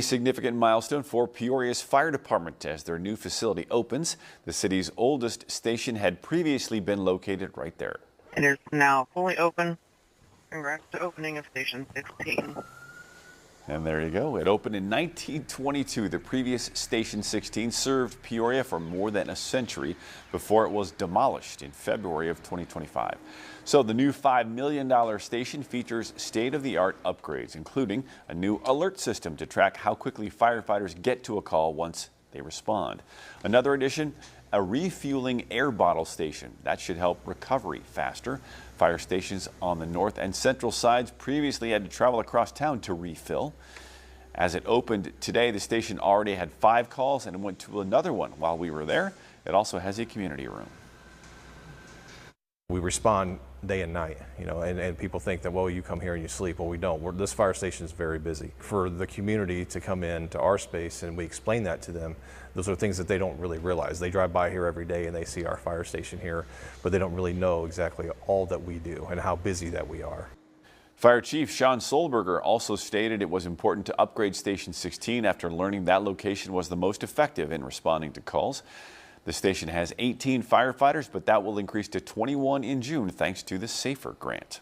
A significant milestone for Peoria's fire department as their new facility opens. The city's oldest station had previously been located right there. It is now fully open. Congrats to opening of Station 16. And there you go. It opened in 1922. The previous Station 16 served Peoria for more than a century before it was demolished in February of 2025. So the new $5 million station features state-of-the-art upgrades, including a new alert system to track how quickly firefighters get to a call once they respond. Another addition, a refueling air bottle station. That should help recovery faster. Fire stations on the north and central sides previously had to travel across town to refill. As it opened today, the station already had 5 calls and went to another one while we were there. It also has a community room. We respond day and night, and people think that, well, you come here and you sleep. Well, we don't. This fire station is very busy. For the community to come in to our space and we explain that to them, those are things that they don't really realize. They drive by here every day and they see our fire station here, but they don't really know exactly all that we do and how busy that we are. Fire Chief Sean Solberger also stated it was important to upgrade Station 16 after learning that location was the most effective in responding to calls. The station has 18 firefighters, but that will increase to 21 in June thanks to the SAFER grant.